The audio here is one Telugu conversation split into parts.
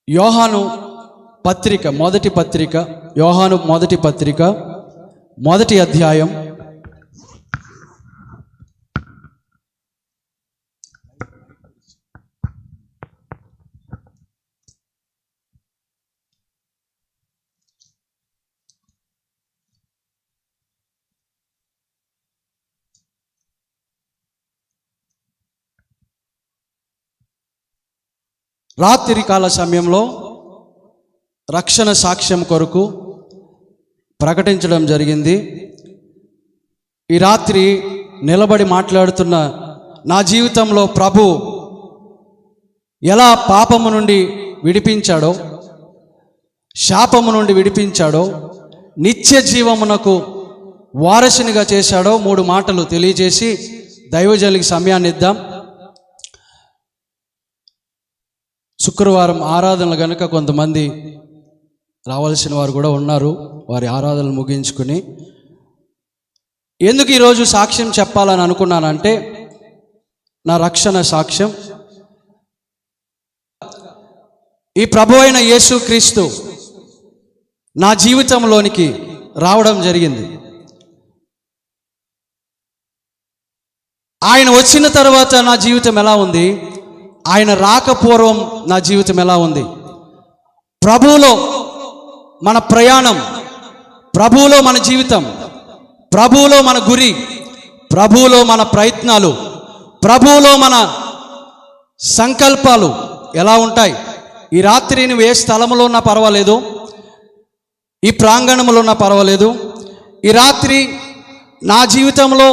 యోహాను పత్రిక యోహాను మొదటి పత్రిక మొదటి అధ్యాయం రాత్రి కాల సమయంలో రక్షణ సాక్ష్యం కొరకు ప్రకటించడం జరిగింది. ఈ రాత్రి నిలబడి మాట్లాడుతున్న నా జీవితంలో ప్రభు ఎలా పాపము నుండి విడిపించాడో, శాపము నుండి విడిపించాడో, నిత్య జీవమునకు వారసునిగా చేశాడో 3 మాటలు తెలియజేసి దైవజనునికి సమయాన్ని ఇద్దాం. శుక్రవారం ఆరాధనలు కనుక కొంతమంది రావాల్సిన వారు కూడా ఉన్నారు. వారి ఆరాధనలు ముగించుకుని ఎందుకు ఈరోజు సాక్ష్యం చెప్పాలని అనుకున్నానంటే, నా రక్షణ సాక్ష్యం ఈ ప్రభు అయిన యేసుక్రీస్తు నా జీవితంలోనికి రావడం జరిగింది. ఆయన వచ్చిన తర్వాత నా జీవితం ఎలా ఉంది, ఆయన రాకపూర్వం నా జీవితం ఎలా ఉంది, ప్రభువులో మన ప్రయాణం, ప్రభువులో మన జీవితం, ప్రభువులో మన గురి, ప్రభువులో మన ప్రయత్నాలు, ప్రభువులో మన సంకల్పాలు ఎలా ఉంటాయి. ఈ రాత్రి నువ్వు ఏ స్థలంలో ఉన్నా పర్వాలేదు, ఈ ప్రాంగణంలో ఉన్నా పర్వాలేదు, ఈ రాత్రి నా జీవితంలో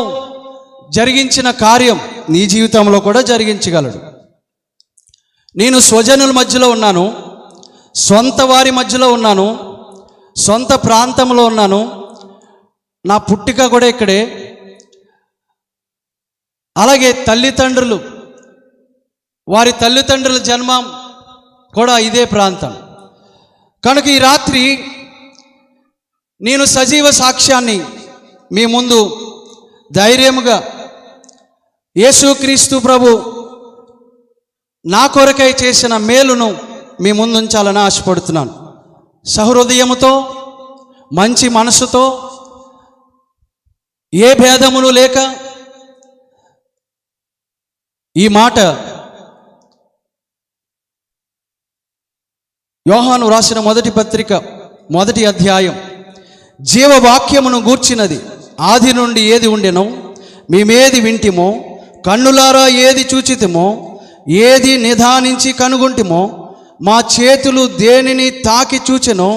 జరిగించిన కార్యం నీ జీవితంలో కూడా జరిగించగలడు. నేను స్వజనుల మధ్యలో ఉన్నాను, సొంత వారి మధ్యలో ఉన్నాను, సొంత ప్రాంతంలో ఉన్నాను, నా పుట్టిక కూడా ఇక్కడే, అలాగే తల్లిదండ్రులు, వారి తల్లిదండ్రుల జన్మం కూడా ఇదే ప్రాంతం. కనుక ఈ రాత్రి నేను సజీవ సాక్ష్యాన్ని మీ ముందు ధైర్యముగా యేసుక్రీస్తు ప్రభు నా కొరకై చేసిన మేలును మీ ముందుంచాలని ఆశపడుతున్నాను. సహృదయముతో, మంచి మనసుతో, ఏ భేదములు లేక ఈ మాట యోహాను రాసిన మొదటి పత్రిక మొదటి అధ్యాయం, జీవవాక్యమును గూర్చినది ఆది నుండి ఏది ఉండెనో, మేమేది వింటిమో, కన్నులారా ఏది చూచితిమో, ఏది నిదానించి కనుగొంటిమో, మా చేతులు దేనిని తాకి చూచెనో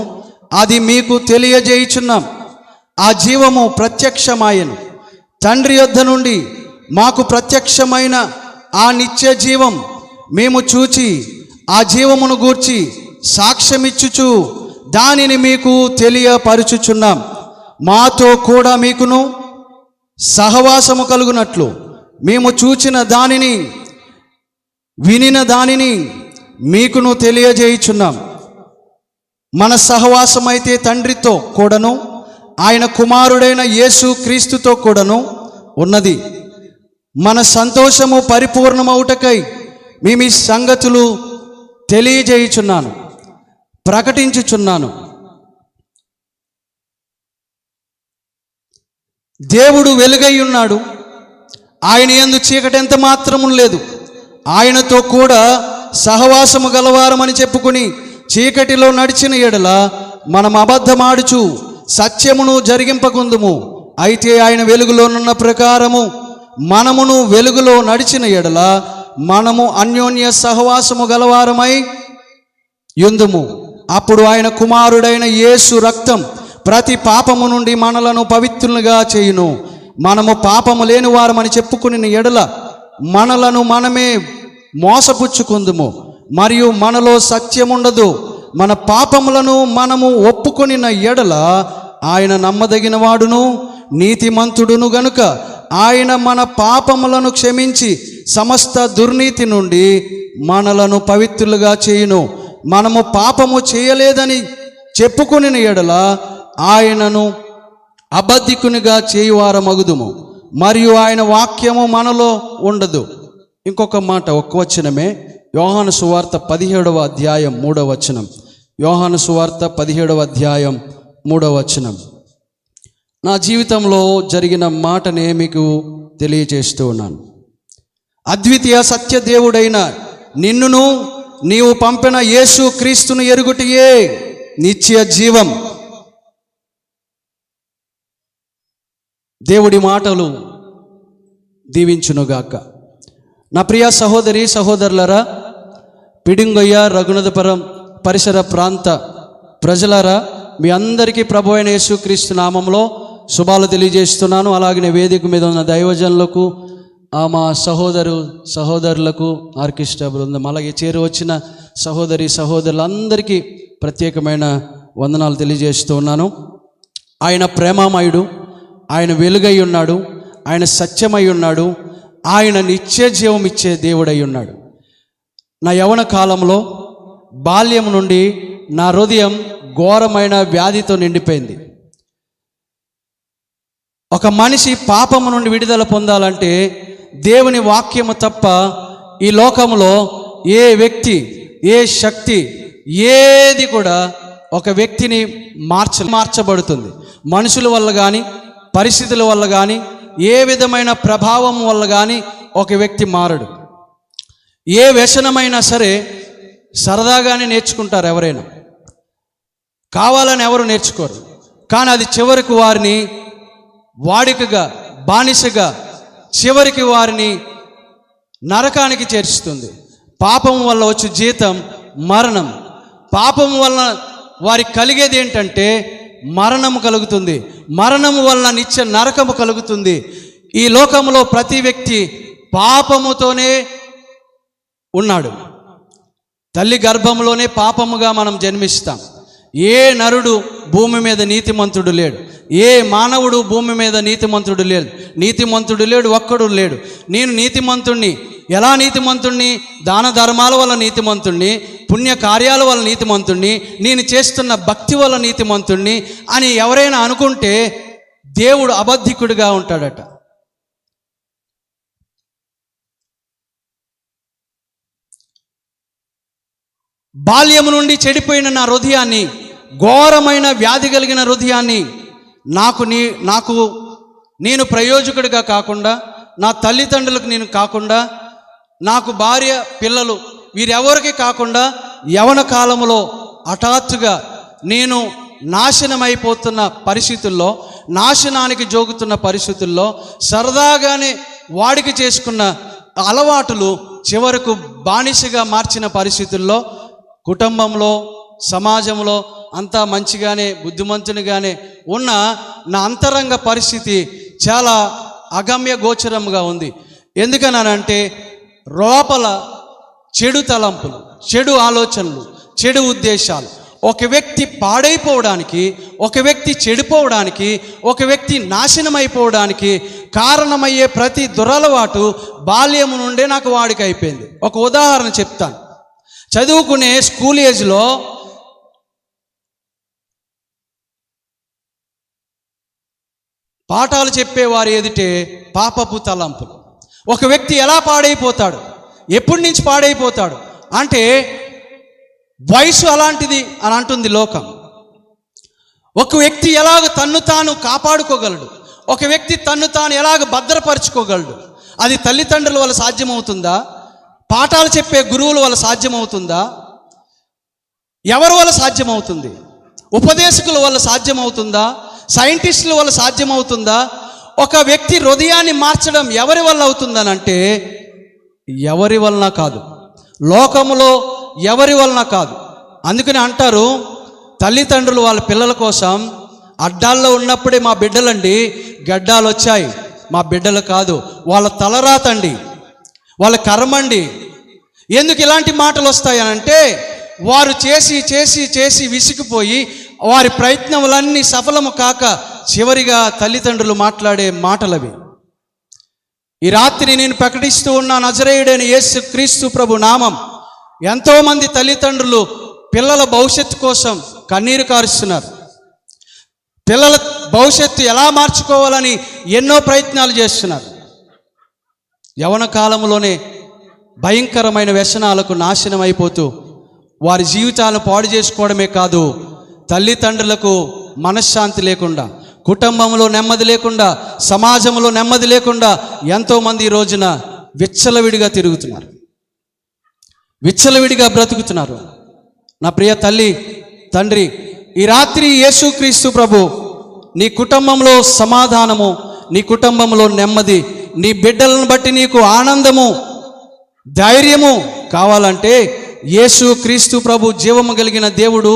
అది మీకు తెలియజేయుచున్నాం. ఆ జీవము ప్రత్యక్షమాయెను, తండ్రి యొద్ద నుండి మాకు ప్రత్యక్షమైన ఆ నిత్య జీవం మేము చూచి ఆ జీవమును గూర్చి సాక్ష్యమిచ్చుచు దానిని మీకు తెలియపరచుచున్నాం. మాతో కూడా మీకును సహవాసము కలుగునట్లు మేము చూచిన దానిని, వినిన దానిని మీకును తెలియజేయుచున్నాం. మన సహవాసమైతే తండ్రితో కూడాను ఆయన కుమారుడైన యేసు క్రీస్తుతో కూడాను ఉన్నది. మన సంతోషము పరిపూర్ణమవుటకై మేము ఈ సంగతులు తెలియజేయుచున్నాను, ప్రకటించుచున్నాను. దేవుడు వెలుగై ఉన్నాడు, ఆయన యందు చీకటి ఎంత మాత్రము లేదు. ఆయనతో కూడా సహవాసము గలవారమని చెప్పుకుని చీకటిలో నడిచిన ఎడల మనం అబద్ధమాడుచు సత్యమును జరిగింపకుందుము. అయితే ఆయన వెలుగులోనున్న ప్రకారము మనమును వెలుగులో నడిచిన ఎడల మనము అన్యోన్య సహవాసము గలవారమై యుందుము. అప్పుడు ఆయన కుమారుడైన యేసు రక్తం ప్రతి పాపము నుండి మనలను పవిత్రులుగా చేయును. మనము పాపము లేని వారమని చెప్పుకుని ఎడల మనలను మనమే మోసపుచ్చుకుందుము, మరియు మనలో సత్యముండదు. మన పాపములను మనము ఒప్పుకొనిన ఎడల ఆయన నమ్మదగిన వాడును నీతిమంతుడును గనుక ఆయన మన పాపములను క్షమించి సమస్త దుర్నీతి నుండి మనలను పవిత్రులుగా చేయును. మనము పాపము చేయలేదని చెప్పుకొనిన ఎడల ఆయనను అబద్ధికునిగా చేయువారమగుదుము, మరియు ఆయన వాక్యము మనలో ఉండదు. ఇంకొక మాట, ఒక్క వచనమే, యోహాను సువార్త 17వ అధ్యాయం 3వ వచనం. యోహాను సువార్త 17వ అధ్యాయం 3వ వచనం. నా జీవితంలో జరిగిన మాటనే మీకు తెలియజేస్తూ ఉన్నాను. అద్వితీయ సత్య దేవుడైన నిన్నును నీవు పంపిన యేసు క్రీస్తును ఎరుగుటయే నిత్య జీవం. దేవుడి మాటలు దీవించునుగాక. నా ప్రియ సహోదరి సహోదరులరా, పిడింగొయ్య, రఘునాథపురం పరిసర ప్రాంత ప్రజలరా, మీ అందరికీ ప్రభు అయిన యేసుక్రీస్తు నామంలో శుభాలు తెలియజేస్తున్నాను. అలాగే వేదిక మీద ఉన్న దైవజనులకు, మా సహోదరులకు, ఆర్కెస్ట్రా బృందం, అలాగే చేరి వచ్చిన సహోదరి సహోదరులందరికీ ప్రత్యేకమైన వందనాలు తెలియజేస్తూ ఉన్నాను. ఆయన ప్రేమామయుడు, ఆయన వెలుగై ఉన్నాడు, ఆయన సత్యమై ఉన్నాడు, ఆయన నిత్య జీవం ఇచ్చే దేవుడై ఉన్నాడు. నా యవ్వన కాలంలో బాల్యం నుండి నా హృదయం ఘోరమైన వ్యాధితో నిండిపోయింది. ఒక మనిషి పాపము నుండి విడుదల పొందాలంటే దేవుని వాక్యము తప్ప ఈ లోకంలో ఏ వ్యక్తి, ఏ శక్తి, ఏది కూడా ఒక వ్యక్తిని మార్చబడుతుంది. మనుషుల వల్ల కానీ, పరిస్థితుల వల్ల కానీ, ఏ విధమైన ప్రభావం వల్ల కానీ ఒక వ్యక్తి మారడు. ఏ వ్యసనమైనా సరే సరదాగానే నేర్చుకుంటారు, ఎవరైనా కావాలని ఎవరు నేర్చుకోరు. కానీ అది చివరికి వారిని వాడికగా, బానిసగా, చివరికి వారిని నరకానికి చేర్చుతుంది. పాపం వల్ల వచ్చే జీతం మరణం. పాపం వల్ల వారికి కలిగేది ఏంటంటే మరణము కలుగుతుంది. మరణము వల్ల నిత్య నరకము కలుగుతుంది. ఈ లోకంలో ప్రతి వ్యక్తి పాపముతోనే ఉన్నాడు. తల్లి గర్భంలోనే పాపముగా మనం జన్మిస్తాం. ఏ నరుడు భూమి మీద నీతిమంతుడు లేడు. ఏ మానవుడు భూమి మీద నీతిమంతుడు లేడు. నీతిమంతుడు లేడు, ఒక్కడు లేడు. నేను నీతిమంతుణ్ణి. ఎలా నీతిమంతుణ్ణి? దాన ధర్మాల వల్ల నీతిమంతుణ్ణి, పుణ్య కార్యాల వల్ల నీతిమంతుణ్ణి, నేను చేస్తున్న భక్తి వల్ల నీతిమంతుణ్ణి అని ఎవరైనా అనుకుంటే దేవుడు అబద్ధికుడిగా ఉంటాడట. బాల్యము నుండి చెడిపోయిన నా హృదయాన్ని, ఘోరమైన వ్యాధి కలిగిన హృదయాన్ని నేను ప్రయోజకుడిగా కాకుండా, నా తల్లిదండ్రులకు నేను కాకుండా, నాకు భార్య పిల్లలు వీరెవరికి కాకుండా యవన కాలంలో హఠాత్తుగా నేను నాశనమైపోతున్న పరిస్థితుల్లో, నాశనానికి జోగుతున్న పరిస్థితుల్లో, సరదాగానే వాడికి చేసుకున్న అలవాటులు చివరకు బానిసగా మార్చిన పరిస్థితుల్లో, కుటుంబంలో, సమాజంలో అంతా మంచిగానే, బుద్ధిమంతునిగానే ఉన్న నా అంతరంగ పరిస్థితి చాలా అగమ్య గోచరంగా ఉంది. ఎందుకనంటే లోపల చెడు తలంపులు, చెడు ఆలోచనలు, చెడు ఉద్దేశాలు, ఒక వ్యక్తి పాడైపోవడానికి, ఒక వ్యక్తి చెడిపోవడానికి, ఒక వ్యక్తి నాశనమైపోవడానికి కారణమయ్యే ప్రతి దురలవాటు బాల్యము నుండే నాకు వాడికి అయిపోయింది. ఒక ఉదాహరణ చెప్తాను. చదువుకునే స్కూల్ ఏజ్లో పాఠాలు చెప్పేవారు ఎదుటే పాపపు తలంపులు. ఒక వ్యక్తి ఎలా పాడైపోతాడు, ఎప్పటి నుంచి పాడైపోతాడు అంటే వయసు అలాంటిది అని అంటుంది లోకం. ఒక వ్యక్తి ఎలాగ తన్ను తాను కాపాడుకోగలడు, ఒక వ్యక్తి తన్ను తాను ఎలాగ భద్రపరచుకోగలడు, అది తల్లిదండ్రుల వల్ల సాధ్యమవుతుందా? పాఠాలు చెప్పే గురువుల వల్ల సాధ్యమవుతుందా? ఎవరి వల్ల సాధ్యమవుతుంది? ఉపదేశకుల వల్ల సాధ్యమవుతుందా? సైంటిస్టుల వల్ల సాధ్యమవుతుందా? ఒక వ్యక్తి హృదయాన్ని మార్చడం ఎవరి వల్ల అవుతుందనంటే ఎవరి వలన కాదు, లోకములో ఎవరి వలన కాదు. అందుకని అంటారు, తల్లిదండ్రులు వాళ్ళ పిల్లల కోసం అడ్డాల్లో ఉన్నప్పుడే మా బిడ్డలండి గడ్డాలు వచ్చాయి, మా బిడ్డలు కాదు, వాళ్ళ తలరాతండి, వాళ్ళ కర్మండి. ఎందుకు ఇలాంటి మాటలు వస్తాయనంటే వారు చేసి చేసి చేసి విసిగిపోయి వారి ప్రయత్నములన్నీ సఫలము కాక చివరిగా తల్లిదండ్రులు మాట్లాడే మాటలవి. ఈ రాత్రి నేను ప్రకటిస్తూ ఉన్న నజరేయుడైన యేసు క్రీస్తు ప్రభు నామం, ఎంతోమంది తల్లిదండ్రులు పిల్లల భవిష్యత్తు కోసం కన్నీరు కారుస్తున్నారు. పిల్లల భవిష్యత్తు ఎలా మార్చుకోవాలని ఎన్నో ప్రయత్నాలు చేస్తున్నారు. యవన కాలంలోనే భయంకరమైన వ్యసనాలకు నాశనం అయిపోతూ వారి జీవితాలను పాడు చేసుకోవడమే కాదు, తల్లిదండ్రులకు మనశ్శాంతి లేకుండా, కుటుంబంలో నెమ్మది లేకుండా, సమాజంలో నెమ్మది లేకుండా ఎంతోమంది ఈ రోజున విచ్చలవిడిగా తిరుగుతున్నారు, విచ్చలవిడిగా బ్రతుకుతున్నారు. నా ప్రియ తల్లి, తండ్రి, ఈ రాత్రి యేసుక్రీస్తు ప్రభు నీ కుటుంబంలో సమాధానము, నీ కుటుంబంలో నెమ్మది, నీ బిడ్డలను బట్టి నీకు ఆనందము, ధైర్యము కావాలంటే యేసుక్రీస్తు ప్రభు జీవము కలిగిన దేవుడు.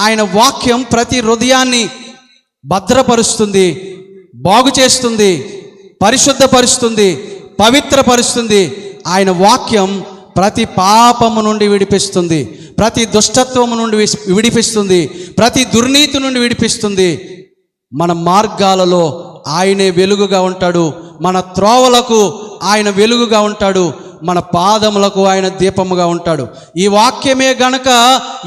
ఆయన వాక్యం ప్రతి హృదయాన్ని భద్రపరుస్తుంది, బాగు చేస్తుంది, పరిశుద్ధపరుస్తుంది, పవిత్రపరుస్తుంది. ఆయన వాక్యం ప్రతి పాపము నుండి విడిపిస్తుంది, ప్రతి దుష్టత్వము నుండి విడిపిస్తుంది, ప్రతి దుర్నీతి నుండి విడిపిస్తుంది. మన మార్గాలలో ఆయనే వెలుగుగా ఉంటాడు, మన త్రోవలకు ఆయన వెలుగుగా ఉంటాడు, మన పాదములకు ఆయన దీపముగా ఉంటాడు. ఈ వాక్యమే గనక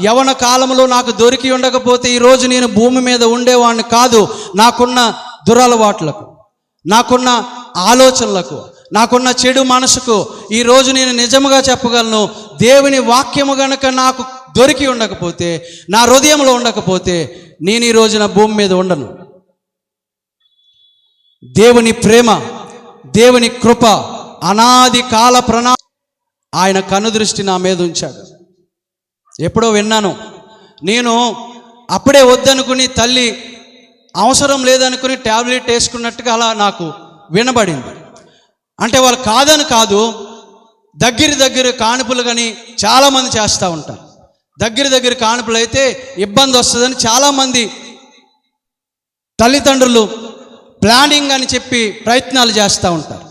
యవన కాలంలో నాకు దొరికి ఉండకపోతే ఈరోజు నేను భూమి మీద ఉండేవాడిని కాదు. నాకున్న దురలవాట్లకు, నాకున్న ఆలోచనలకు, నాకున్న చెడు మనసుకు ఈరోజు నేను నిజముగా చెప్పగలను, దేవుని వాక్యము గనక నాకు దొరికి ఉండకపోతే, నా హృదయంలో ఉండకపోతే నేను ఈ రోజున భూమి మీద ఉండను. దేవుని ప్రేమ, దేవుని కృప, అనాది కాల ఆయన కనుదృష్టి నా మీద ఉంచాడు. ఎప్పుడో విన్నాను, నేను అప్పుడే వద్దనుకుని తల్లి అవసరం లేదనుకుని ట్యాబ్లెట్ వేసుకున్నట్టుగా అలా నాకు వినబడింది. అంటే వాళ్ళు కాదని కాదు, దగ్గర కానుపులు కానీ చాలామంది చేస్తూ ఉంటారు. దగ్గర కానుపులు అయితే ఇబ్బంది వస్తుందని చాలామంది తల్లిదండ్రులు ప్లానింగ్ అని చెప్పి ప్రయత్నాలు చేస్తూ ఉంటారు.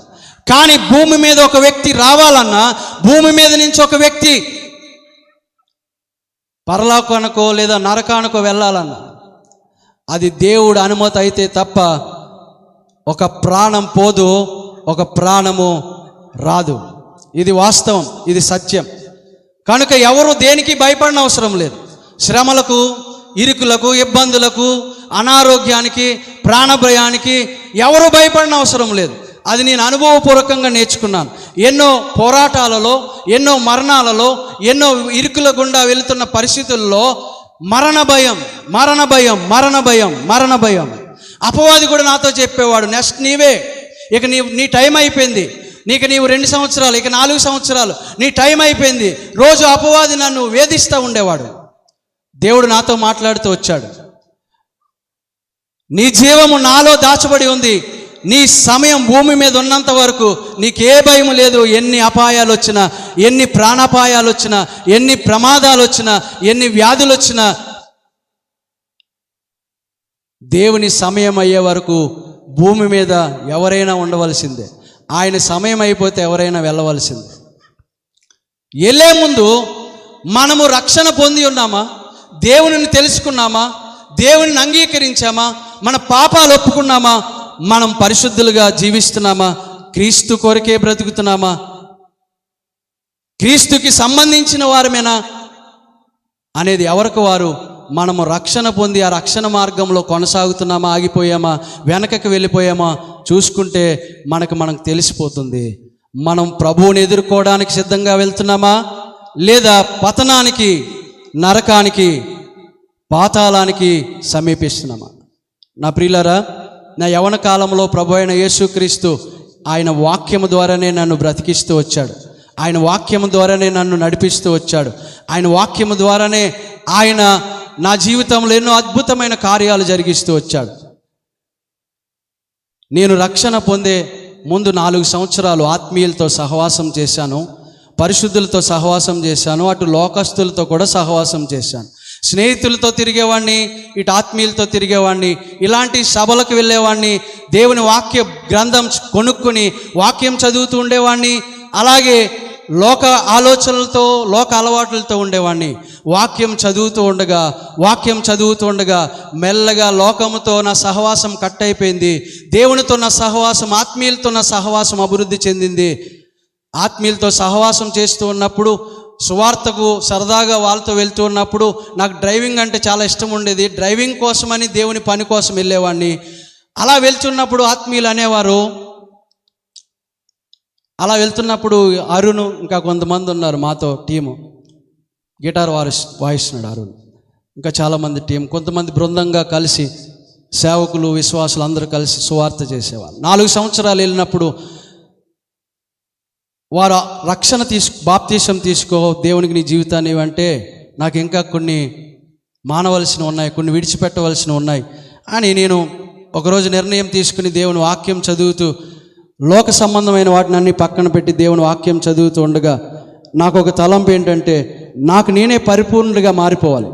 కానీ భూమి మీద ఒక వ్యక్తి రావాలన్నా, భూమి మీద నుంచి ఒక వ్యక్తి పరలోకానికో లేదా నరకానికో వెళ్ళాలన్నా అది దేవుడు అనుమతి అయితే తప్ప ఒక ప్రాణం పోదు, ఒక ప్రాణము రాదు. ఇది వాస్తవం, ఇది సత్యం. కనుక ఎవరు దేనికి భయపడిన అవసరం లేదు. శ్రమలకు, ఇరుకులకు, ఇబ్బందులకు, అనారోగ్యానికి, ప్రాణభయానికి ఎవరు భయపడిన అవసరం లేదు. అది నేను అనుభవపూర్వకంగా నేర్చుకున్నాను. ఎన్నో పోరాటాలలో, ఎన్నో మరణాలలో, ఎన్నో ఇరుకుల గుండా వెళుతున్న పరిస్థితుల్లో మరణ భయం. అపవాది కూడా నాతో చెప్పేవాడు, నెక్స్ట్ నీవే, ఇక నీ టైం అయిపోయింది, నీవు 2 సంవత్సరాలు, ఇక 4 సంవత్సరాలు, నీ టైం అయిపోయింది. రోజు అపవాది నన్ను వేధిస్తూ ఉండేవాడు. దేవుడు నాతో మాట్లాడుతూ వచ్చాడు, నీ జీవము నాలో దాచబడి ఉంది, నీ సమయం భూమి మీద ఉన్నంత వరకు నీకే భయం లేదు. ఎన్ని అపాయాలు వచ్చినా, ఎన్ని ప్రాణాపాయాలు వచ్చినా, ఎన్ని ప్రమాదాలు వచ్చినా, ఎన్ని వ్యాధులు వచ్చినా, దేవుని సమయం అయ్యే వరకు భూమి మీద ఎవరైనా ఉండవలసిందే. ఆయన సమయం అయిపోతే ఎవరైనా వెళ్ళవలసిందే. వెళ్ళే ముందు మనము రక్షణ పొంది ఉన్నామా, దేవునిని తెలుసుకున్నామా, దేవునిని అంగీకరించామా, మన పాపాలు ఒప్పుకున్నామా, మనం పరిశుద్ధులుగా జీవిస్తున్నామా, క్రీస్తు కొరకే బ్రతుకుతున్నామా, క్రీస్తుకి సంబంధించిన వారమేనా అనేది ఎవరికి వారు మనము రక్షణ పొంది ఆ రక్షణ మార్గంలో కొనసాగుతున్నామా, ఆగిపోయామా, వెనకకి వెళ్ళిపోయామా చూసుకుంటే మనకు తెలిసిపోతుంది. మనం ప్రభువుని ఎదుర్కోవడానికి సిద్ధంగా వెళ్తున్నామా, లేదా పతనానికి, నరకానికి, పాతాళానికి సమీపిస్తున్నామా? నా ప్రియులారా, నా యవన కాలంలో ప్రభు అయిన యేసుక్రీస్తు ఆయన వాక్యము ద్వారానే నన్ను బ్రతికిస్తూ వచ్చాడు. ఆయన వాక్యము ద్వారానే నన్ను నడిపిస్తూ వచ్చాడు. ఆయన వాక్యము ద్వారానే ఆయన నా జీవితంలో ఎన్నో అద్భుతమైన కార్యాలు జరిగిస్తూ వచ్చాడు. నేను రక్షణ పొందే ముందు 4 సంవత్సరాలు ఆత్మీయులతో సహవాసం చేశాను, పరిశుద్ధులతో సహవాసం చేశాను, అటు లోకస్తులతో కూడా సహవాసం చేశాను. స్నేహితులతో తిరిగేవాడిని, ఇటు ఆత్మీయులతో తిరిగేవాడిని, ఇలాంటి సభలకు వెళ్ళేవాడిని, దేవుని వాక్య గ్రంథం కొనుక్కొని వాక్యం చదువుతూ ఉండేవాడిని, అలాగే లోక ఆలోచనలతో, లోక అలవాట్లతో ఉండేవాడిని. వాక్యం చదువుతూ ఉండగా మెల్లగా లోకముతో నా సహవాసం కట్ అయిపోయింది. దేవునితో నా సహవాసం, ఆత్మీయులతో నా సహవాసం అభివృద్ధి చెందింది. ఆత్మీయులతో సహవాసం చేస్తూ ఉన్నప్పుడు, సువార్తకు సరదాగా వాళ్ళతో వెళ్తూ ఉన్నప్పుడు నాకు డ్రైవింగ్ అంటే చాలా ఇష్టం ఉండేది. డ్రైవింగ్ కోసమని దేవుని పని కోసం వెళ్ళేవాడిని. అలా వెళ్తున్నప్పుడు ఆత్మీయులు అనేవారు, అలా వెళ్తున్నప్పుడు అరుణ్ ఇంకా కొంతమంది ఉన్నారు మాతో టీము, గిటార్ వాయిస్తున్నాడు అరుణ్, ఇంకా చాలామంది టీం, కొంతమంది బృందంగా కలిసి సేవకులు విశ్వాసులు అందరూ కలిసి సువార్త చేసేవాళ్ళు. 4 సంవత్సరాలు వెళ్ళినప్పుడు వారు రక్షణ బాప్తీసం తీసుకో, దేవునికి నీ జీవితాన్ని అంటే నాకు ఇంకా కొన్ని మానవలసినవి ఉన్నాయి, కొన్ని విడిచిపెట్టవలసినవి ఉన్నాయి అని నేను ఒకరోజు నిర్ణయం తీసుకుని దేవుని వాక్యం చదువుతూ, లోక సంబంధమైన వాటిని అన్ని పక్కన పెట్టి దేవుని వాక్యం చదువుతూ ఉండగా నాకు ఒక తలంపు ఏంటంటే, నాకు నేనే పరిపూర్ణుడిగా మారిపోవాలి,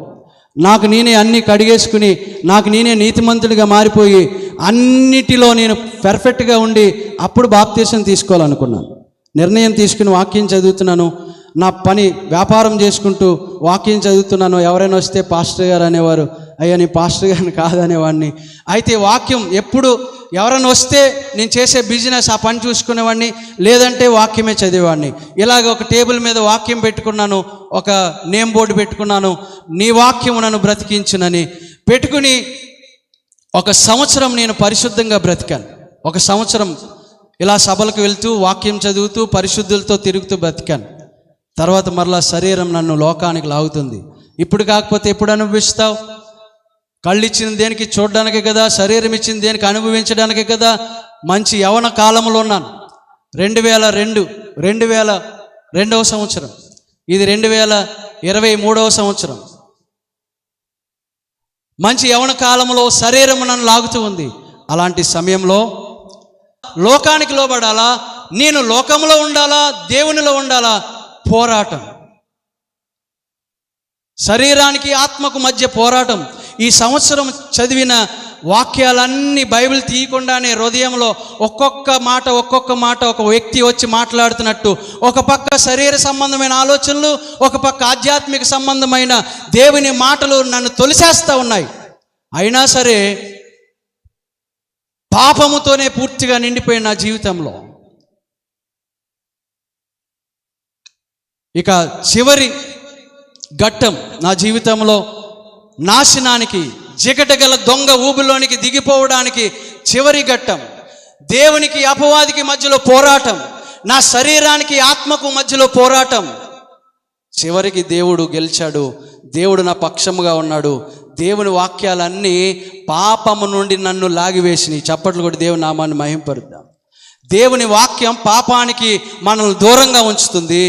నాకు నేనే అన్నీ కడిగేసుకుని నాకు నేనే నీతిమంతుడిగా మారిపోయి అన్నిటిలో నేను పర్ఫెక్ట్గా ఉండి అప్పుడు బాప్తీసం తీసుకోవాలనుకున్నాను. నిర్ణయం తీసుకుని వాక్యం చదువుతున్నాను, నా పని వ్యాపారం చేసుకుంటూ వాక్యం చదువుతున్నాను. ఎవరైనా వస్తే పాస్టర్ గారు అనేవారు, అయ్యా నీ పాస్టర్ గారిని కాదనేవాడిని. అయితే వాక్యం ఎప్పుడు ఎవరైనా వస్తే నేను చేసే బిజినెస్ ఆ పని చూసుకునేవాడిని, లేదంటే వాక్యమే చదివేవాడిని. ఇలాగ ఒక టేబుల్ మీద వాక్యం పెట్టుకున్నాను, ఒక నేమ్ బోర్డు పెట్టుకున్నాను, నీ వాక్యము నన్ను బ్రతికించునని పెట్టుకుని 1 సంవత్సరం నేను పరిశుద్ధంగా బ్రతికాను. 1 సంవత్సరం ఇలా సభలకు వెళ్తూ వాక్యం చదువుతూ పరిశుద్ధులతో తిరుగుతూ బ్రతికాను. తర్వాత మరలా శరీరం నన్ను లోకానికి లాగుతుంది. ఇప్పుడు కాకపోతే ఎప్పుడు అనుభవిస్తావు? కళ్ళు ఇచ్చింది దేనికి? చూడడానికే కదా. శరీరం ఇచ్చింది దేనికి? అనుభవించడానికే కదా. మంచి యవన కాలంలో ఉన్నాను. 2002వ సంవత్సరం, ఇది 2023వ సంవత్సరం. మంచి యవన కాలంలో శరీరం నన్ను లాగుతూ ఉంది. అలాంటి సమయంలో లోకానికి లోబడాలా, నేను లోకంలో ఉండాలా, దేవునిలో ఉండాలా? పోరాటం, శరీరానికి ఆత్మకు మధ్య పోరాటం. ఈ సంవత్సరం చదివిన వాక్యాలన్నీ బైబిల్ తీయకుండానే హృదయంలో ఒక్కొక్క మాట ఒక వ్యక్తి వచ్చి మాట్లాడుతున్నట్టు, ఒక పక్క శరీర సంబంధమైన ఆలోచనలు, ఒక పక్క ఆధ్యాత్మిక సంబంధమైన దేవుని మాటలు నన్ను తొలిసేస్తూ ఉన్నాయి. అయినా సరే పాపముతోనే పూర్తిగా నిండిపోయిన నా జీవితంలో ఇక చివరి ఘట్టం నా జీవితంలో నాశనానికి, జిగటగల దొంగ ఊబిలోనికి దిగిపోవడానికి చివరి ఘట్టం. దేవునికి అపవాదికి మధ్యలో పోరాటం, నా శరీరానికి ఆత్మకు మధ్యలో పోరాటం. చివరికి దేవుడు గెలిచాడు, దేవుడు నా పక్షముగా ఉన్నాడు. దేవుని వాక్యాలన్నీ పాపము నుండి నన్ను లాగివేసినాయి. చప్పట్లు కూడా దేవుని నామాన్ని మహింపరుద్దాం. దేవుని వాక్యం పాపానికి మనల్ని దూరంగా ఉంచుతుంది.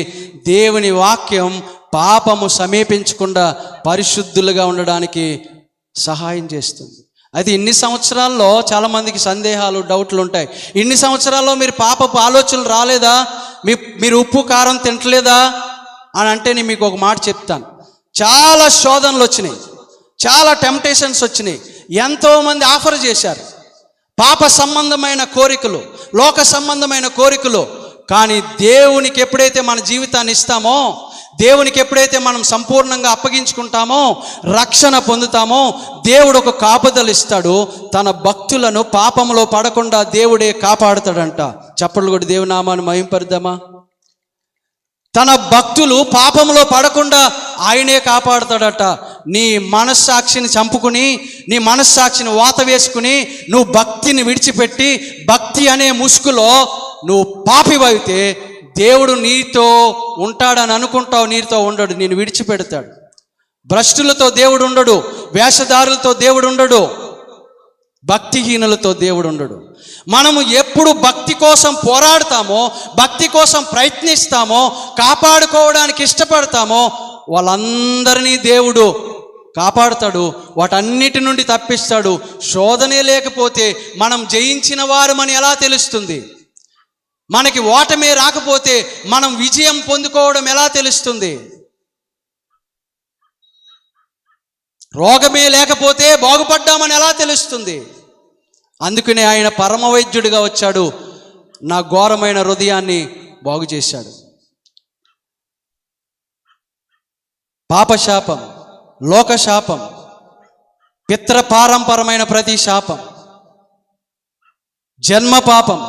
దేవుని వాక్యం పాపము సమీపించకుండా పరిశుద్ధులుగా ఉండడానికి సహాయం చేస్తుంది. అది ఇన్ని సంవత్సరాల్లో చాలామందికి సందేహాలు, డౌట్లు ఉంటాయి. ఇన్ని సంవత్సరాల్లో మీరు పాపపు ఆలోచనలు రాలేదా? మీరు ఉప్పు కారం తింటలేదా అని అంటే నేను మీకు ఒక మాట చెప్తాను. చాలా శోధనలు వచ్చినాయి, చాలా టెంప్టేషన్స్ వచ్చినాయి, ఎంతోమంది ఆఫర్ చేశారు, పాప సంబంధమైన కోరికలు, లోక సంబంధమైన కోరికలు. కానీ దేవునికి ఎప్పుడైతే మన జీవితాన్ని ఇస్తామో, దేవునికి ఎప్పుడైతే మనం సంపూర్ణంగా అప్పగించుకుంటామో, రక్షణ పొందుతామో, దేవుడు ఒక కాపుదలు ఇస్తాడు. తన భక్తులను పాపంలో పడకుండా దేవుడే కాపాడుతాడంట. చప్పట్లు కూడా దేవుని నామాన్ని మహింపరుద్దామా? తన భక్తులు పాపంలో పడకుండా ఆయనే కాపాడుతాడట. నీ మనస్సాక్షిని చంపుకుని, నీ మనస్సాక్షిని వాత వేసుకుని, నువ్వు భక్తిని విడిచిపెట్టి భక్తి అనే ముసుగులో నువ్వు పాపివైతే దేవుడు నీతో ఉంటాడని అనుకుంటావు, నీతో ఉండడు, నేను విడిచిపెడతాడు. భ్రష్టులతో దేవుడు ఉండడు, వేషధారులతో దేవుడు ఉండడు, భక్తిహీనులతో దేవుడు ఉండడు. మనము ఎప్పుడు భక్తి కోసం పోరాడతామో, భక్తి కోసం ప్రయత్నిస్తామో, కాపాడుకోవడానికి ఇష్టపడతామో, వాళ్ళందరినీ దేవుడు కాపాడుతాడు, వాటన్నిటి నుండి తప్పిస్తాడు. శోధనే లేకపోతే మనం జయించిన వారమని ఎలా తెలుస్తుంది? మనకి ఓటమే రాకపోతే మనం విజయం పొందుకోవడం ఎలా తెలుస్తుంది? రోగమే లేకపోతే బాగుపడ్డామని ఎలా తెలుస్తుంది? అందుకనే ఆయన పరమ వైద్యుడిగా వచ్చాడు, నా ఘోరమైన హృదయాన్ని బాగు చేశాడు. పాపశాపం, లోకశాపం, పిత్రపారంపరమైన ప్రతి శాపం, జన్మ పాపం,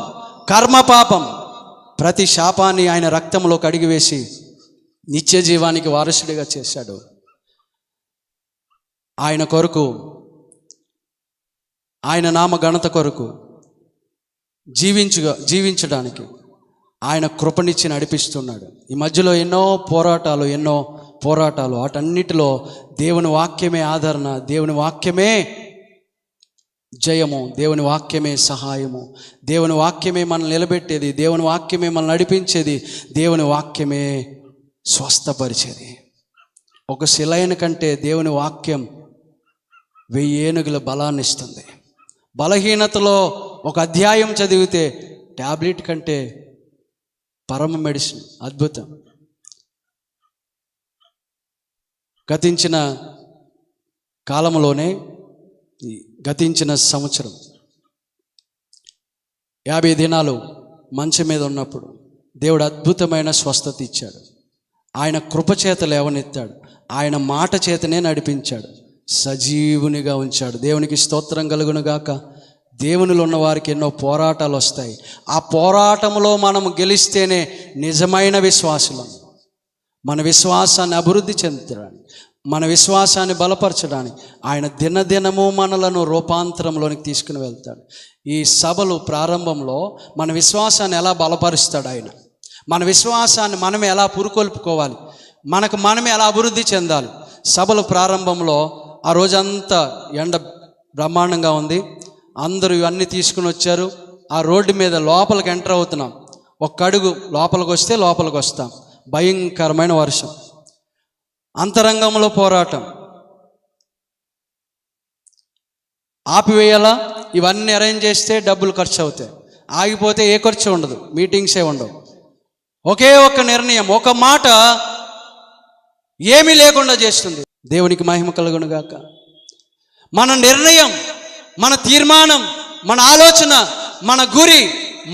కర్మ పాపం, ప్రతి శాపాన్ని ఆయన రక్తంలో కడిగివేసి నిత్య జీవానికి వారసుడిగా చేశాడు. ఆయన కొరకు, ఆయన నామ ఘనత కొరకు జీవించడానికి ఆయన కృపనిచ్చి నడిపిస్తున్నాడు. ఈ మధ్యలో ఎన్నో పోరాటాలు వాటన్నిటిలో దేవుని వాక్యమే ఆదరణ, దేవుని వాక్యమే జయము, దేవుని వాక్యమే సహాయము, దేవుని వాక్యమే మనల్ని నిలబెట్టేది, దేవుని వాక్యమే మనల్ని నడిపించేది, దేవుని వాక్యమే స్వస్థపరిచేది. ఒక శిలయన కంటే దేవుని వాక్యం 1000 ఏనుగుల బలాన్ని ఇస్తుంది. బలహీనతలో ఒక అధ్యాయం చదివితే టాబ్లెట్ కంటే పరమ మెడిసిన్, అద్భుతం. గతించిన కాలంలోనే, గతించిన సంవత్సరం 50 దినాలు మంచం మీద ఉన్నప్పుడు దేవుడు అద్భుతమైన స్వస్థత ఇచ్చాడు. ఆయన కృపచేత లేవనెత్తాడు, ఆయన మాట చేతనే నడిపించాడు, సజీవునిగా ఉంచాడు. దేవునికి స్తోత్రం కలుగును గాక. దేవునిలో ఉన్న వారికి ఎన్నో పోరాటాలు వస్తాయి. ఆ పోరాటంలో మనం గెలిస్తేనే నిజమైన విశ్వాసులం. మన విశ్వాసాన్ని అభివృద్ధి చెందడానికి, మన విశ్వాసాన్ని బలపరచడానికి ఆయన దినదినము మనలను రూపాంతరంలోనికి తీసుకుని వెళ్తాడు. ఈ సభలు ప్రారంభంలో మన విశ్వాసాన్ని ఎలా బలపరుస్తాడు ఆయన, మన విశ్వాసాన్ని మనమే ఎలా పురుకొల్పుకోవాలి, మనమే ఎలా అభివృద్ధి చెందాలి. సభల ప్రారంభంలో ఆ రోజంతా ఎండ బ్రహ్మాండంగా ఉంది, అందరూ ఇవన్నీ తీసుకుని వచ్చారు. ఆ రోడ్డు మీద లోపలికి ఎంటర్ అవుతున్నాం, ఒక్క అడుగు లోపలికి వస్తే లోపలికి వస్తాం. భయంకరమైన వర్షం, అంతరంగంలో పోరాటం. ఆపివేయాలా, ఇవన్నీ అరేంజ్ చేస్తే డబ్బులు ఖర్చు అవుతాయి, ఆగిపోతే ఏ ఖర్చు ఉండదు, మీటింగ్సే ఉండవు. ఒకే ఒక్క నిర్ణయం, ఒక మాట ఏమీ లేకుండా చేస్తుంది. దేవునికి మహిమ కలుగును గాక. మన నిర్ణయం, మన తీర్మానం, మన ఆలోచన, మన గురి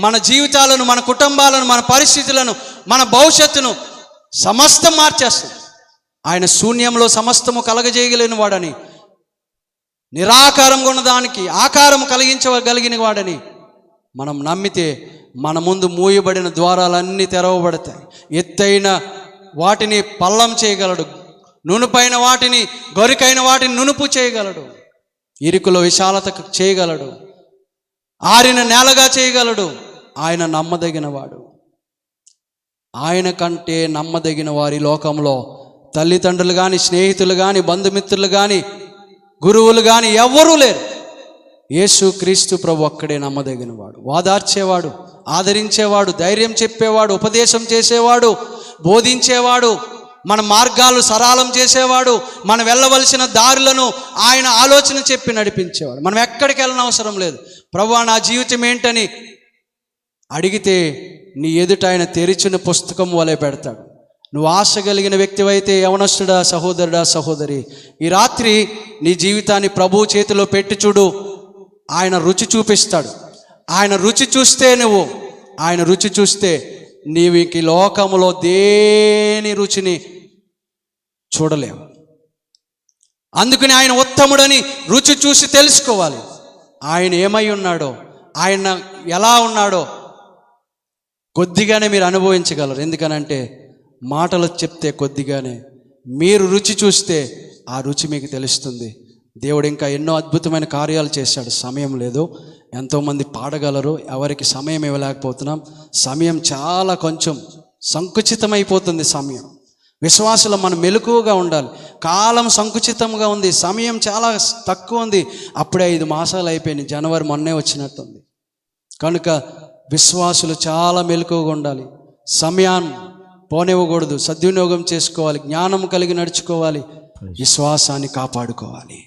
మన జీవితాలను, మన కుటుంబాలను, మన పరిస్థితులను, మన భవిష్యత్తును సమస్తం మార్చేస్తుంది. ఆయన శూన్యంలో సమస్తము కలగజేయగలిగిన వాడని, నిరాకారంగా ఉన్నదానికి ఆకారం కలిగించగలిగిన వాడని మనం నమ్మితే మన ముందు మూయబడిన ద్వారాలన్నీ తెరవబడతాయి. ఎత్తైన వాటిని పల్లం చేయగలడు, నునుపైన వాటిని, గొరికైన వాటిని నునుపు చేయగలడు, ఇరుకులో విశాలత చేయగలడు, ఆరిన నేలగా చేయగలడు. ఆయన నమ్మదగినవాడు. ఆయన కంటే నమ్మదగిన వారి లోకంలో తల్లిదండ్రులు కానీ, స్నేహితులు కానీ, బంధుమిత్రులు కానీ, గురువులు కానీ ఎవ్వరూ లేరు. యేసు క్రీస్తు ప్రభు ఒక్కడే నమ్మదగినవాడు, వాదార్చేవాడు, ఆదరించేవాడు, ధైర్యం చెప్పేవాడు, ఉపదేశం చేసేవాడు, బోధించేవాడు, మన మార్గాలు సరళం చేసేవాడు, మనం వెళ్ళవలసిన దారులను ఆయన ఆలోచన చెప్పి నడిపించేవాడు. మనం ఎక్కడికి వెళ్ళిన అవసరం లేదు. ప్రభువా నా జీవితం ఏంటని అడిగితే నీ ఎదుట ఆయన తెరిచిన పుస్తకం వలె పెడతాడు. నువ్వు ఆశ కలిగిన వ్యక్తివైతే, యవనస్తుడా, సహోదరుడా, సహోదరి, ఈ రాత్రి నీ జీవితాన్ని ప్రభువు చేతిలో పెట్టి చూడు. ఆయన రుచి చూపిస్తాడు. ఆయన రుచి చూస్తే నీవు ఇంక లోకములో దేని రుచిని చూడలేవు. అందుకని ఆయన ఉత్తముడని రుచి చూసి తెలుసుకోవాలి. ఆయన ఏమై ఉన్నాడో, ఆయన ఎలా ఉన్నాడో కొద్దిగానే మీరు అనుభవించగలరు. ఎందుకనంటే మాటలు చెప్తే కొద్దిగానే, మీరు రుచి చూస్తే ఆ రుచి మీకు తెలుస్తుంది. దేవుడు ఇంకా ఎన్నో అద్భుతమైన కార్యాలు చేశాడు. సమయం లేదు, ఎంతోమంది పాడగలరు, ఎవరికి సమయం ఇవ్వలేకపోతున్నాం. సమయం చాలా కొంచెం సంకుచితమైపోతుంది. సమయం విశ్వాసులు మనం మెలకువగా ఉండాలి. కాలం సంకుచితంగా ఉంది, సమయం చాలా తక్కువ ఉంది. అప్పుడే 5 మాసాలు అయిపోయినాయి, జనవరి మొన్నే వచ్చినట్టుంది. కనుక విశ్వాసులు చాలా మెలకువగా ఉండాలి. సమయాన్ని పోనివ్వకూడదు, సద్వినియోగం చేసుకోవాలి, జ్ఞానం కలిగి నడుచుకోవాలి, విశ్వాసాన్ని కాపాడుకోవాలి.